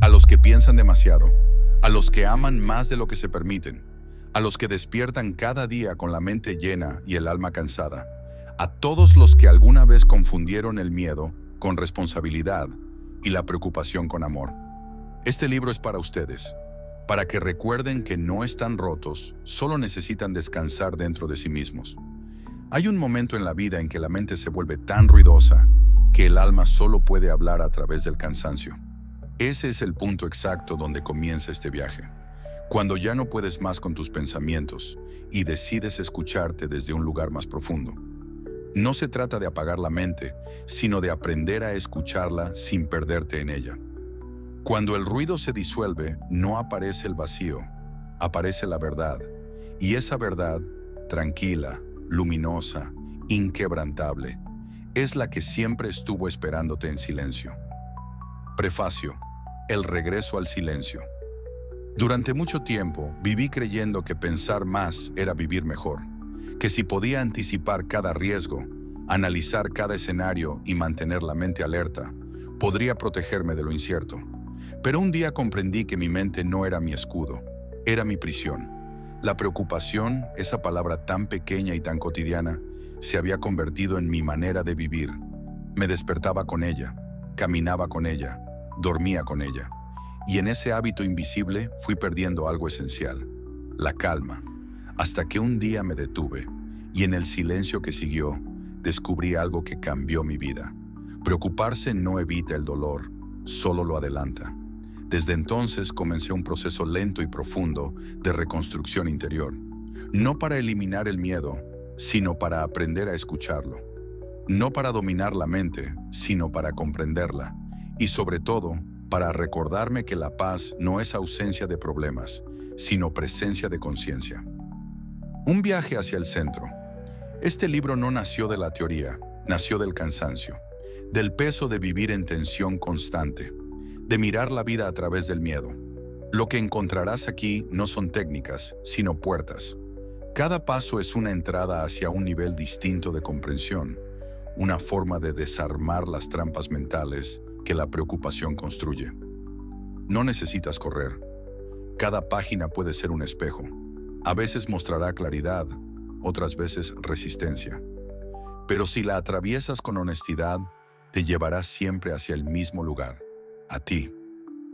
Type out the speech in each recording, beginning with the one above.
a los que piensan demasiado, a los que aman más de lo que se permiten, a los que despiertan cada día con la mente llena y el alma cansada, a todos los que alguna vez confundieron el miedo con responsabilidad y la preocupación con amor. Este libro es para ustedes, para que recuerden que no están rotos, solo necesitan descansar dentro de sí mismos. Hay un momento en la vida en que la mente se vuelve tan ruidosa que el alma solo puede hablar a través del cansancio. Ese es el punto exacto donde comienza este viaje. Cuando ya no puedes más con tus pensamientos y decides escucharte desde un lugar más profundo. No se trata de apagar la mente, sino de aprender a escucharla sin perderte en ella. Cuando el ruido se disuelve, no aparece el vacío, aparece la verdad. Y esa verdad, tranquila, luminosa, inquebrantable, es la que siempre estuvo esperándote en silencio. Prefacio: el regreso al silencio. Durante mucho tiempo viví creyendo que pensar más era vivir mejor, que si podía anticipar cada riesgo, analizar cada escenario y mantener la mente alerta, podría protegerme de lo incierto. Pero un día comprendí que mi mente no era mi escudo, era mi prisión. La preocupación, esa palabra tan pequeña y tan cotidiana, se había convertido en mi manera de vivir. Me despertaba con ella, caminaba con ella, dormía con ella. Y en ese hábito invisible fui perdiendo algo esencial, la calma, hasta que un día me detuve y en el silencio que siguió descubrí algo que cambió mi vida. Preocuparse no evita el dolor, solo lo adelanta. Desde entonces comencé un proceso lento y profundo de reconstrucción interior, no para eliminar el miedo, sino para aprender a escucharlo. No para dominar la mente, sino para comprenderla. Y sobre todo, para recordarme que la paz no es ausencia de problemas, sino presencia de conciencia. Un viaje hacia el centro. Este libro no nació de la teoría, nació del cansancio, del peso de vivir en tensión constante, de mirar la vida a través del miedo. Lo que encontrarás aquí no son técnicas, sino puertas. Cada paso es una entrada hacia un nivel distinto de comprensión, una forma de desarmar las trampas mentales que la preocupación construye. No necesitas correr. Cada página puede ser un espejo. A veces mostrará claridad, otras veces resistencia. Pero si la atraviesas con honestidad, te llevará siempre hacia el mismo lugar, a ti.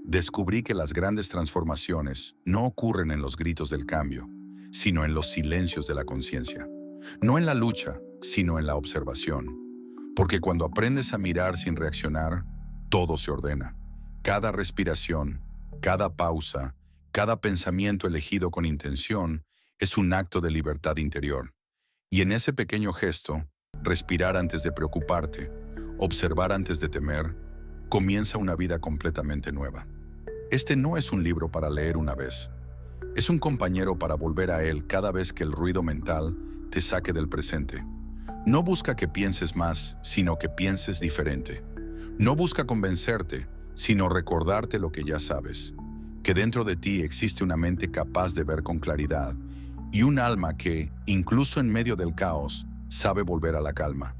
Descubrí que las grandes transformaciones no ocurren en los gritos del cambio, sino en los silencios de la conciencia. No en la lucha, sino en la observación. Porque cuando aprendes a mirar sin reaccionar, todo se ordena. Cada respiración, cada pausa, cada pensamiento elegido con intención es un acto de libertad interior. Y en ese pequeño gesto, respirar antes de preocuparte, observar antes de temer, comienza una vida completamente nueva. Este no es un libro para leer una vez. Es un compañero para volver a él cada vez que el ruido mental te saque del presente. No busca que pienses más, sino que pienses diferente. No busca convencerte, sino recordarte lo que ya sabes. Que dentro de ti existe una mente capaz de ver con claridad y un alma que, incluso en medio del caos, sabe volver a la calma.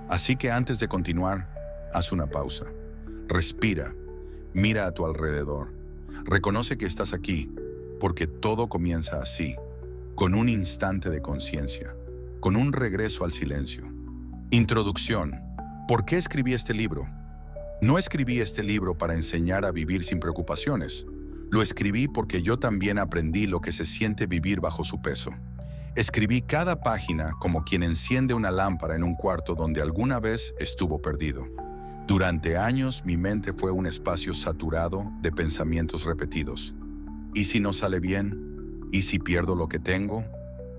Así que antes de continuar, haz una pausa. Respira, mira a tu alrededor. Reconoce que estás aquí, porque todo comienza así, con un instante de conciencia, con un regreso al silencio. Introducción. ¿Por qué escribí este libro? No escribí este libro para enseñar a vivir sin preocupaciones. Lo escribí porque yo también aprendí lo que se siente vivir bajo su peso. Escribí cada página como quien enciende una lámpara en un cuarto donde alguna vez estuvo perdido. Durante años mi mente fue un espacio saturado de pensamientos repetidos. ¿Y si no sale bien? ¿Y si pierdo lo que tengo?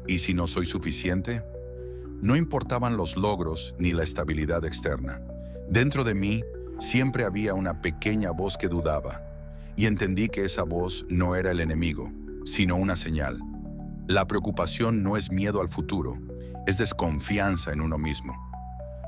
¿Y si no soy suficiente? No importaban los logros ni la estabilidad externa. Dentro de mí siempre había una pequeña voz que dudaba, y entendí que esa voz no era el enemigo, sino una señal. La preocupación no es miedo al futuro, es desconfianza en uno mismo.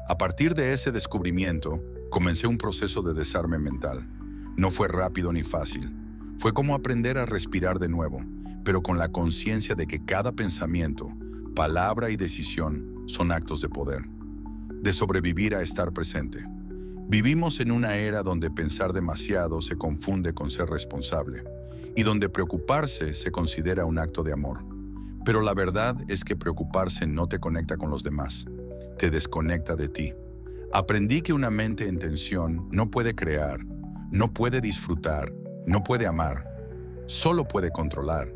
A partir de ese descubrimiento, comencé un proceso de desarme mental. No fue rápido ni fácil. Fue como aprender a respirar de nuevo, pero con la conciencia de que cada pensamiento, palabra y decisión son actos de poder, de sobrevivir a estar presente. Vivimos en una era donde pensar demasiado se confunde con ser responsable y donde preocuparse se considera un acto de amor. Pero la verdad es que preocuparse no te conecta con los demás, te desconecta de ti. Aprendí que una mente en tensión no puede crear, no puede disfrutar, no puede amar, solo puede controlar.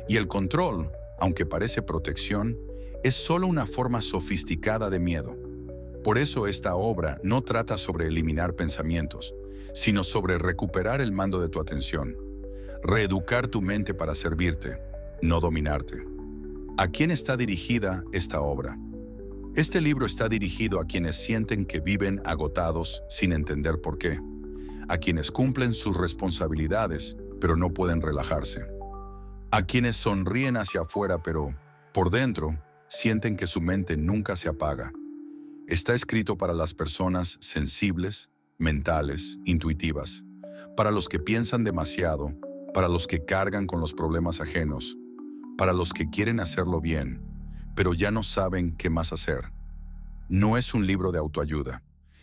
Y el control, aunque parece protección, es solo una forma sofisticada de miedo. Por eso esta obra no trata sobre eliminar pensamientos, sino sobre recuperar el mando de tu atención, reeducar tu mente para servirte, no dominarte. ¿A quién está dirigida esta obra? Este libro está dirigido a quienes sienten que viven agotados sin entender por qué, a quienes cumplen sus responsabilidades pero no pueden relajarse, a quienes sonríen hacia afuera pero, por dentro, sienten que su mente nunca se apaga. Está escrito para las personas sensibles, mentales, intuitivas, para los que piensan demasiado, para los que cargan con los problemas ajenos, para los que quieren hacerlo bien, pero ya no saben qué más hacer. No es un libro de autoayuda,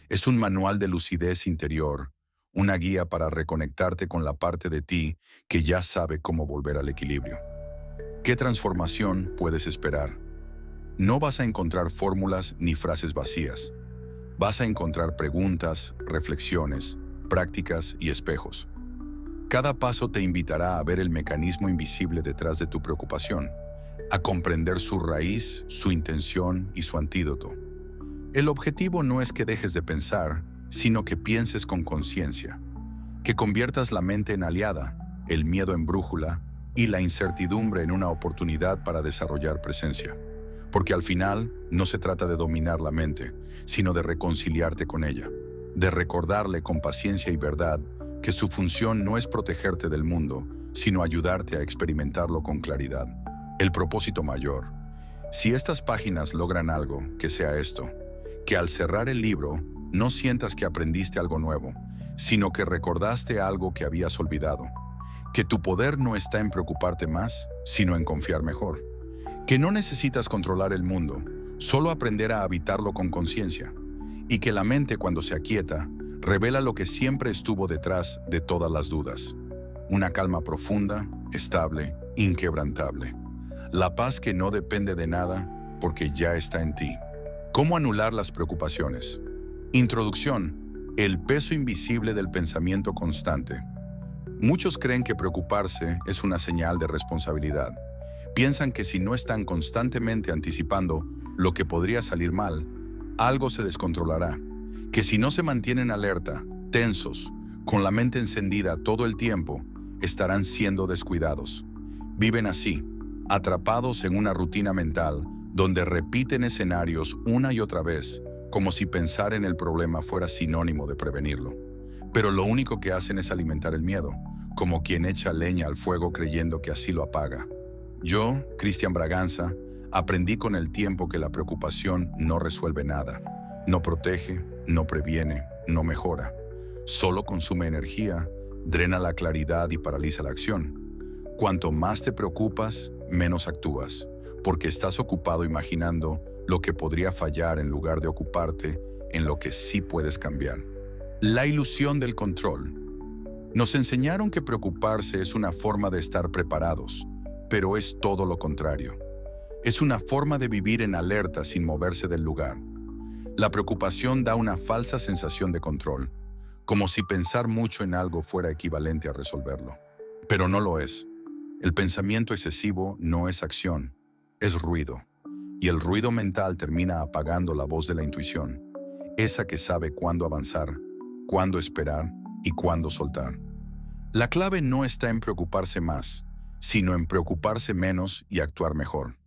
es un manual de lucidez interior, una guía para reconectarte con la parte de ti que ya sabe cómo volver al equilibrio. ¿Qué transformación puedes esperar? No vas a encontrar fórmulas ni frases vacías. Vas a encontrar preguntas, reflexiones, prácticas y espejos. Cada paso te invitará a ver el mecanismo invisible detrás de tu preocupación, a comprender su raíz, su intención y su antídoto. El objetivo no es que dejes de pensar, sino que pienses con conciencia, que conviertas la mente en aliada, el miedo en brújula y la incertidumbre en una oportunidad para desarrollar presencia. Porque al final no se trata de dominar la mente, sino de reconciliarte con ella, de recordarle con paciencia y verdad que su función no es protegerte del mundo, sino ayudarte a experimentarlo con claridad. El propósito mayor. Si estas páginas logran algo, que sea esto, que al cerrar el libro no sientas que aprendiste algo nuevo, sino que recordaste algo que habías olvidado, que tu poder no está en preocuparte más, sino en confiar mejor, que no necesitas controlar el mundo, solo aprender a habitarlo con conciencia, y que la mente cuando se aquieta, revela lo que siempre estuvo detrás de todas las dudas. Una calma profunda, estable, inquebrantable. La paz que no depende de nada porque ya está en ti. ¿Cómo anular las preocupaciones? Introducción. El peso invisible del pensamiento constante. Muchos creen que preocuparse es una señal de responsabilidad. Piensan que si no están constantemente anticipando lo que podría salir mal, algo se descontrolará. Que si no se mantienen alerta, tensos, con la mente encendida todo el tiempo, estarán siendo descuidados. Viven así, atrapados en una rutina mental, donde repiten escenarios una y otra vez, como si pensar en el problema fuera sinónimo de prevenirlo. Pero lo único que hacen es alimentar el miedo, como quien echa leña al fuego creyendo que así lo apaga. Yo, Cristian Braganza, aprendí con el tiempo que la preocupación no resuelve nada. No protege, no previene, no mejora. Solo consume energía, drena la claridad y paraliza la acción. Cuanto más te preocupas, menos actúas, porque estás ocupado imaginando lo que podría fallar en lugar de ocuparte en lo que sí puedes cambiar. La ilusión del control. Nos enseñaron que preocuparse es una forma de estar preparados, pero es todo lo contrario. Es una forma de vivir en alerta sin moverse del lugar. La preocupación da una falsa sensación de control, como si pensar mucho en algo fuera equivalente a resolverlo. Pero no lo es. El pensamiento excesivo no es acción, es ruido. Y el ruido mental termina apagando la voz de la intuición, esa que sabe cuándo avanzar, cuándo esperar y cuándo soltar. La clave no está en preocuparse más, sino en preocuparse menos y actuar mejor.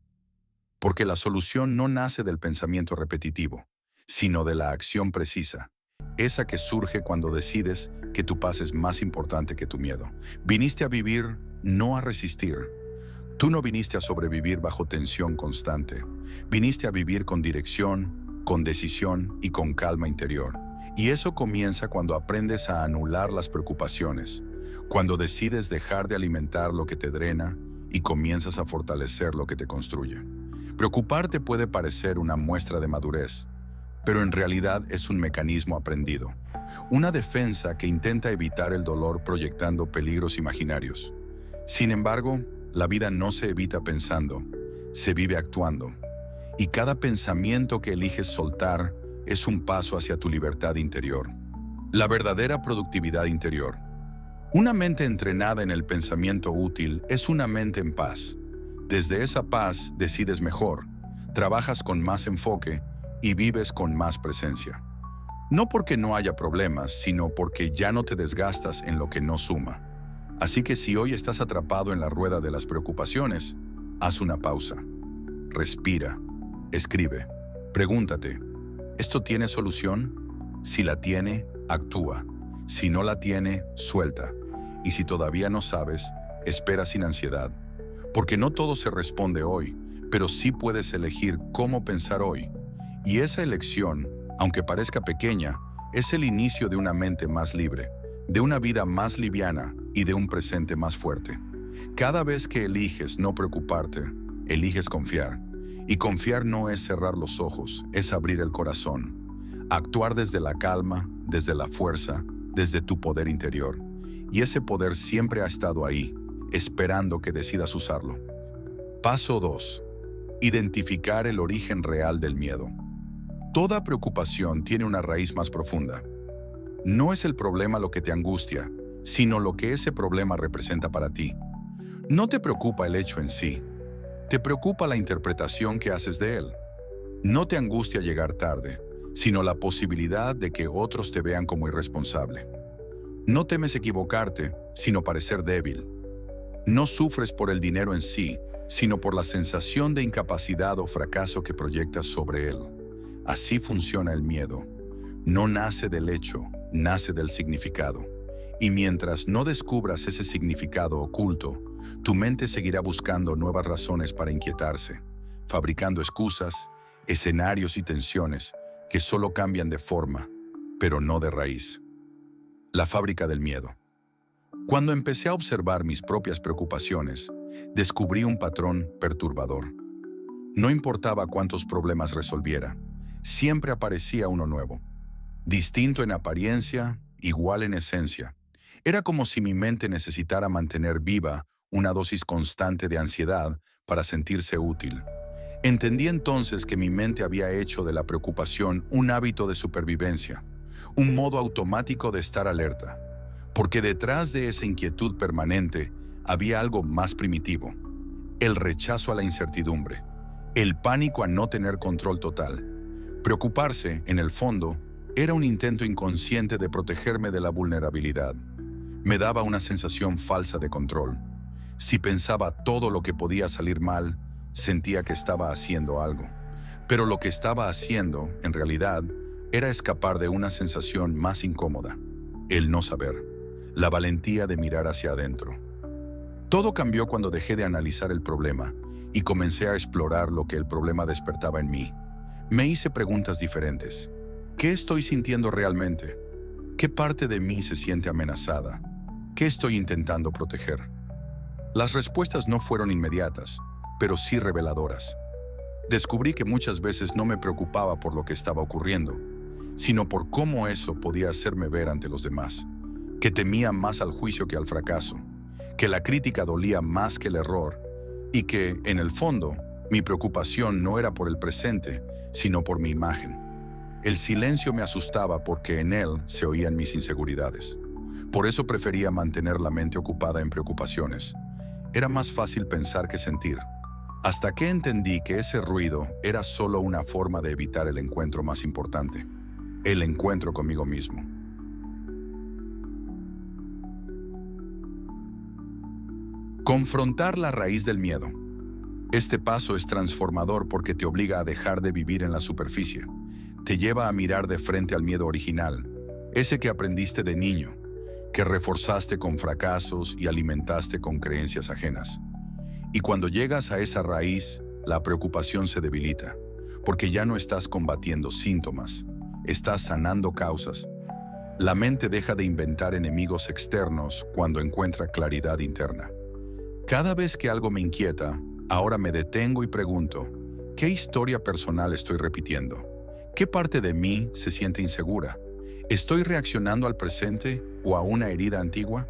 Porque la solución no nace del pensamiento repetitivo, sino de la acción precisa, esa que surge cuando decides que tu paz es más importante que tu miedo. Viniste a vivir, no a resistir. Tú no viniste a sobrevivir bajo tensión constante. Viniste a vivir con dirección, con decisión y con calma interior. Y eso comienza cuando aprendes a anular las preocupaciones, cuando decides dejar de alimentar lo que te drena y comienzas a fortalecer lo que te construye. Preocuparte puede parecer una muestra de madurez, pero en realidad es un mecanismo aprendido. una defensa que intenta evitar el dolor proyectando peligros imaginarios. Sin embargo, la vida no se evita pensando, se vive actuando. Y cada pensamiento que eliges soltar es un paso hacia tu libertad interior. La verdadera productividad interior. Una mente entrenada en el pensamiento útil es una mente en paz. Desde esa paz decides mejor, trabajas con más enfoque y vives con más presencia. No porque no haya problemas, sino porque ya no te desgastas en lo que no suma. Así que si hoy estás atrapado en la rueda de las preocupaciones, haz una pausa. Respira. Escribe. Pregúntate, ¿esto tiene solución? Si la tiene, actúa. Si no la tiene, suelta. Y si todavía no sabes, espera sin ansiedad. Porque no todo se responde hoy, pero sí puedes elegir cómo pensar hoy. Y esa elección, aunque parezca pequeña, es el inicio de una mente más libre, de una vida más liviana y de un presente más fuerte. Cada vez que eliges no preocuparte, eliges confiar. Y confiar no es cerrar los ojos, es abrir el corazón. Actuar desde la calma, desde la fuerza, desde tu poder interior. Y ese poder siempre ha estado ahí, esperando que decidas usarlo. Paso 2. Identificar el origen real del miedo. Toda preocupación tiene una raíz más profunda. No es el problema lo que te angustia, sino lo que ese problema representa para ti. No te preocupa el hecho en sí, te preocupa la interpretación que haces de él. No te angustia llegar tarde, sino la posibilidad de que otros te vean como irresponsable. No temes equivocarte, sino parecer débil. No sufres por el dinero en sí, sino por la sensación de incapacidad o fracaso que proyectas sobre él. Así funciona el miedo. No nace del hecho, nace del significado. Y mientras no descubras ese significado oculto, tu mente seguirá buscando nuevas razones para inquietarse, fabricando excusas, escenarios y tensiones que solo cambian de forma, pero no de raíz. La fábrica del miedo. Cuando empecé a observar mis propias preocupaciones, descubrí un patrón perturbador. No importaba cuántos problemas resolviera, siempre aparecía uno nuevo. Distinto en apariencia, igual en esencia. Era como si mi mente necesitara mantener viva una dosis constante de ansiedad para sentirse útil. Entendí entonces que mi mente había hecho de la preocupación un hábito de supervivencia, un modo automático de estar alerta, porque detrás de esa inquietud permanente había algo más primitivo, el rechazo a la incertidumbre, el pánico a no tener control total. Preocuparse, en el fondo, era un intento inconsciente de protegerme de la vulnerabilidad. Me daba una sensación falsa de control. Si pensaba todo lo que podía salir mal, sentía que estaba haciendo algo. Pero lo que estaba haciendo, en realidad, era escapar de una sensación más incómoda, el no saber, la valentía de mirar hacia adentro. Todo cambió cuando dejé de analizar el problema y comencé a explorar lo que el problema despertaba en mí. Me hice preguntas diferentes. ¿Qué estoy sintiendo realmente? ¿Qué parte de mí se siente amenazada? ¿Qué estoy intentando proteger? Las respuestas no fueron inmediatas, pero sí reveladoras. Descubrí que muchas veces no me preocupaba por lo que estaba ocurriendo, sino por cómo eso podía hacerme ver ante los demás, que temía más al juicio que al fracaso, que la crítica dolía más que el error, y que, en el fondo, mi preocupación no era por el presente, sino por mi imagen. El silencio me asustaba porque en él se oían mis inseguridades. Por eso prefería mantener la mente ocupada en preocupaciones. Era más fácil pensar que sentir. Hasta que entendí que ese ruido era solo una forma de evitar el encuentro más importante, el encuentro conmigo mismo. Confrontar la raíz del miedo. Este paso es transformador porque te obliga a dejar de vivir en la superficie. Te lleva a mirar de frente al miedo original, ese que aprendiste de niño, que reforzaste con fracasos y alimentaste con creencias ajenas. Y cuando llegas a esa raíz, la preocupación se debilita, porque ya no estás combatiendo síntomas, estás sanando causas. La mente deja de inventar enemigos externos cuando encuentra claridad interna. Cada vez que algo me inquieta, ahora me detengo y pregunto, ¿qué historia personal estoy repitiendo? ¿Qué parte de mí se siente insegura? ¿Estoy reaccionando al presente o a una herida antigua?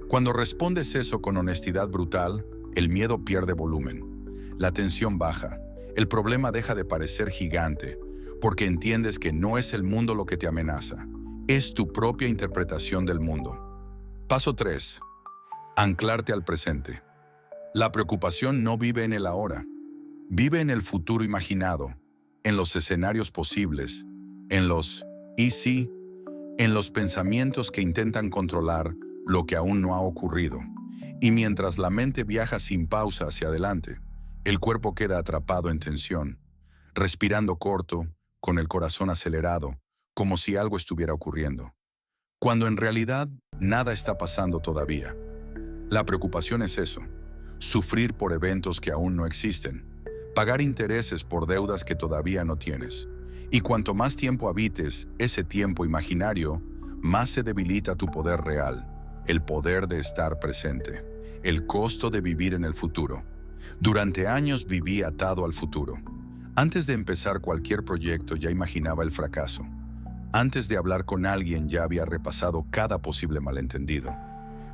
Cuando respondes eso con honestidad brutal, el miedo pierde volumen, la tensión baja, el problema deja de parecer gigante, porque entiendes que no es el mundo lo que te amenaza, es tu propia interpretación del mundo. Paso 3. Anclarte al presente. La preocupación no vive en el ahora, vive en el futuro imaginado, en los escenarios posibles, en los «y si», en los pensamientos que intentan controlar lo que aún no ha ocurrido. Y mientras la mente viaja sin pausa hacia adelante, el cuerpo queda atrapado en tensión, respirando corto, con el corazón acelerado, como si algo estuviera ocurriendo, cuando en realidad nada está pasando todavía. La preocupación es eso, sufrir por eventos que aún no existen, pagar intereses por deudas que todavía no tienes. Y cuanto más tiempo habites ese tiempo imaginario, más se debilita tu poder real, el poder de estar presente, el costo de vivir en el futuro. Durante años viví atado al futuro. Antes de empezar cualquier proyecto ya imaginaba el fracaso. Antes de hablar con alguien ya había repasado cada posible malentendido.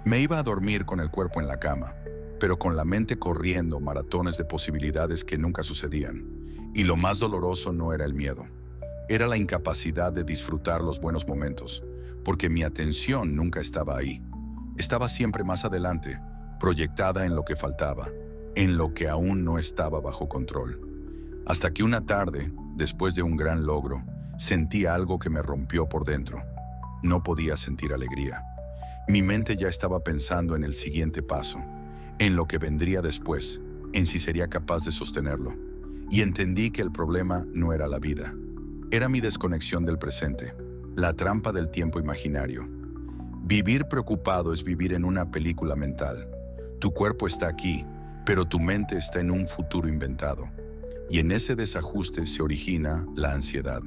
Me iba a dormir con el cuerpo en la cama, pero con la mente corriendo maratones de posibilidades que nunca sucedían. Y lo más doloroso no era el miedo, era la incapacidad de disfrutar los buenos momentos, porque mi atención nunca estaba ahí. Estaba siempre más adelante, proyectada en lo que faltaba, en lo que aún no estaba bajo control. Hasta que una tarde, después de un gran logro, sentí algo que me rompió por dentro. No podía sentir alegría. Mi mente ya estaba pensando en el siguiente paso, en lo que vendría después, en si sería capaz de sostenerlo. Y entendí que el problema no era la vida. Era mi desconexión del presente, la trampa del tiempo imaginario. Vivir preocupado es vivir en una película mental. Tu cuerpo está aquí, pero tu mente está en un futuro inventado. Y en ese desajuste se origina la ansiedad.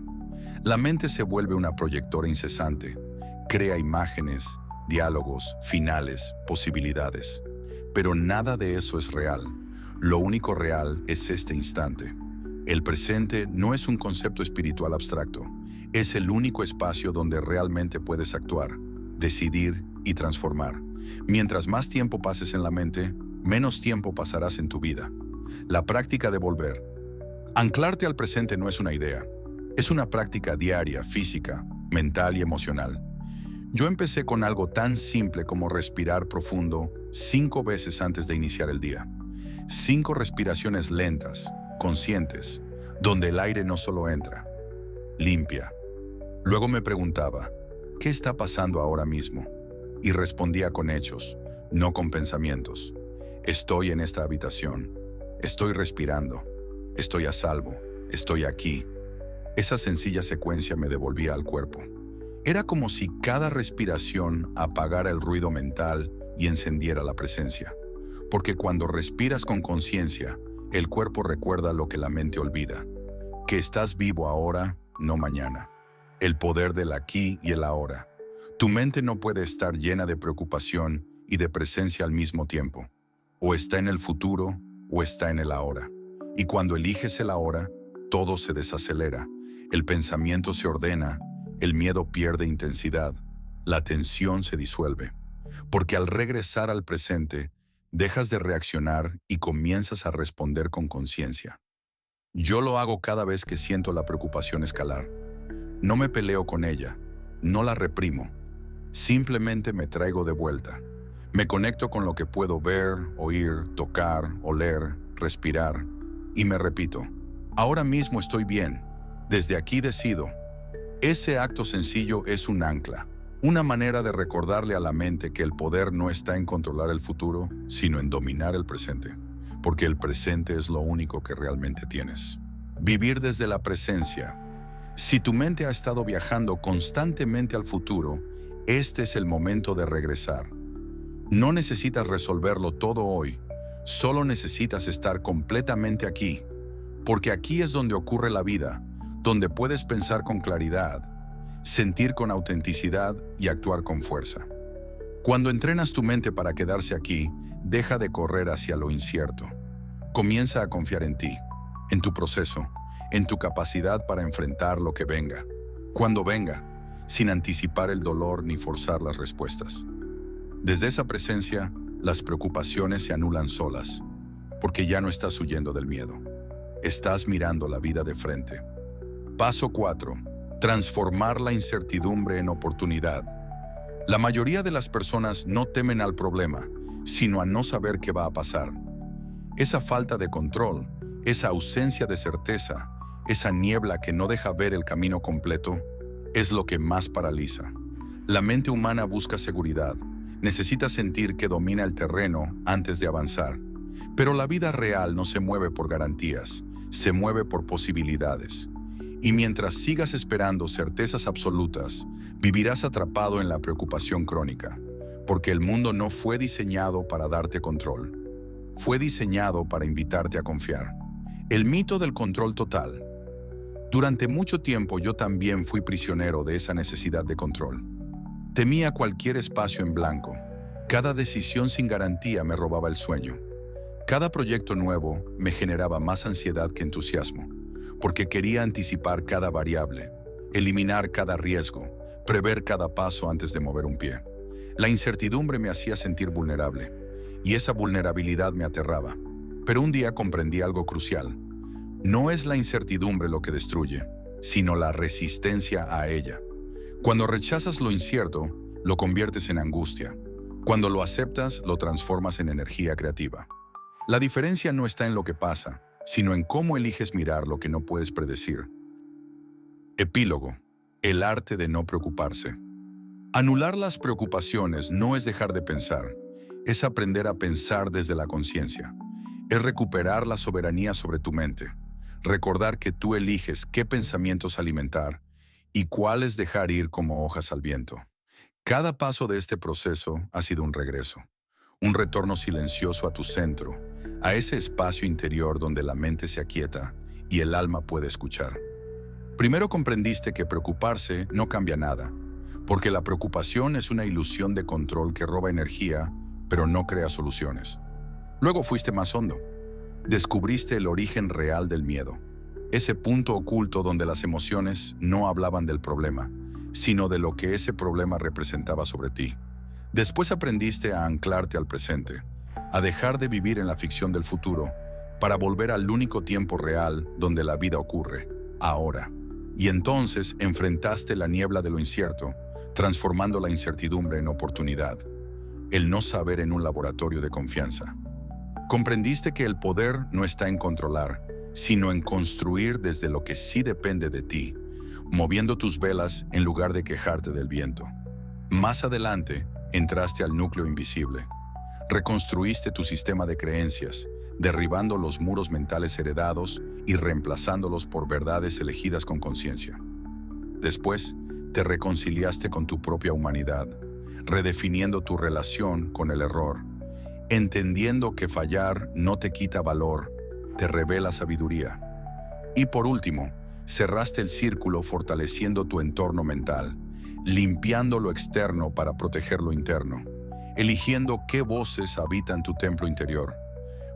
La mente se vuelve una proyectora incesante, crea imágenes, diálogos, finales, posibilidades. Pero nada de eso es real. Lo único real es este instante. El presente no es un concepto espiritual abstracto. Es el único espacio donde realmente puedes actuar, decidir y transformar. Mientras más tiempo pases en la mente, menos tiempo pasarás en tu vida. La práctica de volver. Anclarte al presente no es una idea. Es una práctica diaria, física, mental y emocional. Yo empecé con algo tan simple como respirar profundo 5 veces antes de iniciar el día. 5 respiraciones lentas, conscientes, donde el aire no solo entra, limpia. Luego me preguntaba, ¿qué está pasando ahora mismo? Y respondía con hechos, no con pensamientos. Estoy en esta habitación, estoy respirando, estoy a salvo, estoy aquí. Esa sencilla secuencia me devolvía al cuerpo. Era como si cada respiración apagara el ruido mental y encendiera la presencia. Porque cuando respiras con conciencia, el cuerpo recuerda lo que la mente olvida. Que estás vivo ahora, no mañana. El poder del aquí y el ahora. Tu mente no puede estar llena de preocupación y de presencia al mismo tiempo. O está en el futuro o está en el ahora. Y cuando eliges el ahora, todo se desacelera. El pensamiento se ordena, el miedo pierde intensidad, la tensión se disuelve. Porque al regresar al presente, dejas de reaccionar y comienzas a responder con conciencia. Yo lo hago cada vez que siento la preocupación escalar. No me peleo con ella, no la reprimo. Simplemente me traigo de vuelta. Me conecto con lo que puedo ver, oír, tocar, oler, respirar. Y me repito, ahora mismo estoy bien. Desde aquí decido. Ese acto sencillo es un ancla. Una manera de recordarle a la mente que el poder no está en controlar el futuro, sino en dominar el presente. Porque el presente es lo único que realmente tienes. Vivir desde la presencia. Si tu mente ha estado viajando constantemente al futuro, este es el momento de regresar. No necesitas resolverlo todo hoy, solo necesitas estar completamente aquí. Porque aquí es donde ocurre la vida, donde puedes pensar con claridad, sentir con autenticidad y actuar con fuerza. Cuando entrenas tu mente para quedarse aquí, deja de correr hacia lo incierto. Comienza a confiar en ti, en tu proceso, en tu capacidad para enfrentar lo que venga. Cuando venga, sin anticipar el dolor ni forzar las respuestas. Desde esa presencia, las preocupaciones se anulan solas, porque ya no estás huyendo del miedo. Estás mirando la vida de frente. Paso 4. Transformar la incertidumbre en oportunidad. La mayoría de las personas no temen al problema, sino a no saber qué va a pasar. Esa falta de control, esa ausencia de certeza, esa niebla que no deja ver el camino completo, es lo que más paraliza. La mente humana busca seguridad, necesita sentir que domina el terreno antes de avanzar. Pero la vida real no se mueve por garantías, se mueve por posibilidades. Y mientras sigas esperando certezas absolutas, vivirás atrapado en la preocupación crónica, porque el mundo no fue diseñado para darte control. Fue diseñado para invitarte a confiar. El mito del control total. Durante mucho tiempo yo también fui prisionero de esa necesidad de control. Temía cualquier espacio en blanco. Cada decisión sin garantía me robaba el sueño. Cada proyecto nuevo me generaba más ansiedad que entusiasmo, porque quería anticipar cada variable, eliminar cada riesgo, prever cada paso antes de mover un pie. La incertidumbre me hacía sentir vulnerable, y esa vulnerabilidad me aterraba. Pero un día comprendí algo crucial. No es la incertidumbre lo que destruye, sino la resistencia a ella. Cuando rechazas lo incierto, lo conviertes en angustia. Cuando lo aceptas, lo transformas en energía creativa. La diferencia no está en lo que pasa, sino en cómo eliges mirar lo que no puedes predecir. Epílogo. El arte de no preocuparse. Anular las preocupaciones no es dejar de pensar, es aprender a pensar desde la conciencia. Es recuperar la soberanía sobre tu mente. Recordar que tú eliges qué pensamientos alimentar y cuáles dejar ir como hojas al viento. Cada paso de este proceso ha sido un regreso, un retorno silencioso a tu centro, a ese espacio interior donde la mente se aquieta y el alma puede escuchar. Primero comprendiste que preocuparse no cambia nada, porque la preocupación es una ilusión de control que roba energía, pero no crea soluciones. Luego fuiste más hondo. Descubriste el origen real del miedo, ese punto oculto donde las emociones no hablaban del problema, sino de lo que ese problema representaba sobre ti. Después aprendiste a anclarte al presente, a dejar de vivir en la ficción del futuro, para volver al único tiempo real donde la vida ocurre, ahora. Y entonces enfrentaste la niebla de lo incierto, transformando la incertidumbre en oportunidad, el no saber en un laboratorio de confianza. Comprendiste que el poder no está en controlar, sino en construir desde lo que sí depende de ti, moviendo tus velas en lugar de quejarte del viento. Más adelante, entraste al núcleo invisible. Reconstruiste tu sistema de creencias, derribando los muros mentales heredados y reemplazándolos por verdades elegidas con conciencia. Después, te reconciliaste con tu propia humanidad, redefiniendo tu relación con el error, entendiendo que fallar no te quita valor, te revela sabiduría. Y por último, cerraste el círculo fortaleciendo tu entorno mental, limpiando lo externo para proteger lo interno, eligiendo qué voces habitan tu templo interior,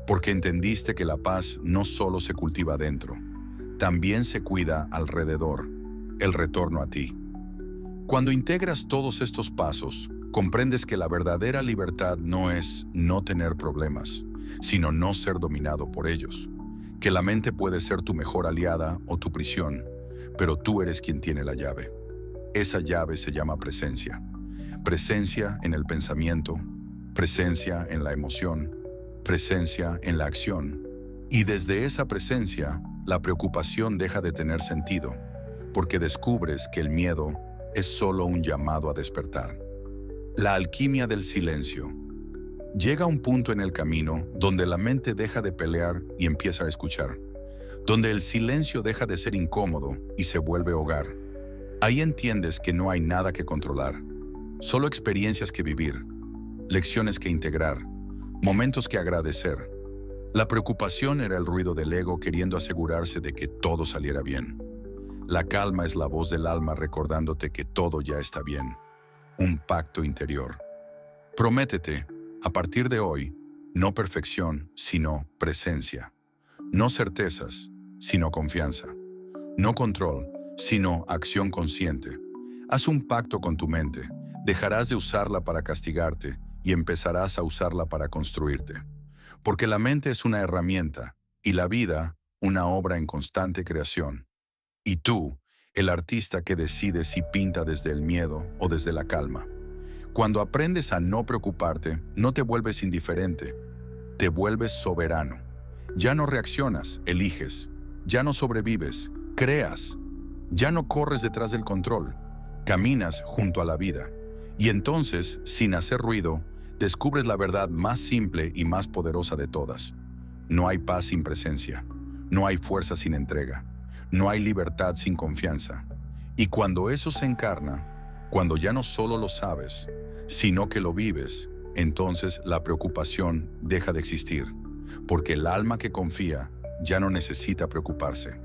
porque entendiste que la paz no solo se cultiva dentro, también se cuida alrededor, el retorno a ti. Cuando integras todos estos pasos, comprendes que la verdadera libertad no es no tener problemas, sino no ser dominado por ellos. Que la mente puede ser tu mejor aliada o tu prisión, pero tú eres quien tiene la llave. Esa llave se llama presencia. Presencia en el pensamiento, presencia en la emoción, presencia en la acción. Y desde esa presencia, la preocupación deja de tener sentido, porque descubres que el miedo es solo un llamado a despertar. La alquimia del silencio. Llega un punto en el camino donde la mente deja de pelear y empieza a escuchar, donde el silencio deja de ser incómodo y se vuelve hogar. Ahí entiendes que no hay nada que controlar, solo experiencias que vivir, lecciones que integrar, momentos que agradecer. La preocupación era el ruido del ego queriendo asegurarse de que todo saliera bien. La calma es la voz del alma recordándote que todo ya está bien. Un pacto interior. Prométete, a partir de hoy, no perfección, sino presencia. No certezas, sino confianza. No control, sino acción consciente. Haz un pacto con tu mente. Dejarás de usarla para castigarte y empezarás a usarla para construirte. Porque la mente es una herramienta y la vida una obra en constante creación. Y tú, el artista que decide si pinta desde el miedo o desde la calma. Cuando aprendes a no preocuparte, no te vuelves indiferente, te vuelves soberano. Ya no reaccionas, eliges. Ya no sobrevives, creas. Ya no corres detrás del control, caminas junto a la vida. Y entonces, sin hacer ruido, descubres la verdad más simple y más poderosa de todas. No hay paz sin presencia, no hay fuerza sin entrega, no hay libertad sin confianza. Y cuando eso se encarna, cuando ya no solo lo sabes, sino que lo vives, entonces la preocupación deja de existir, porque el alma que confía ya no necesita preocuparse.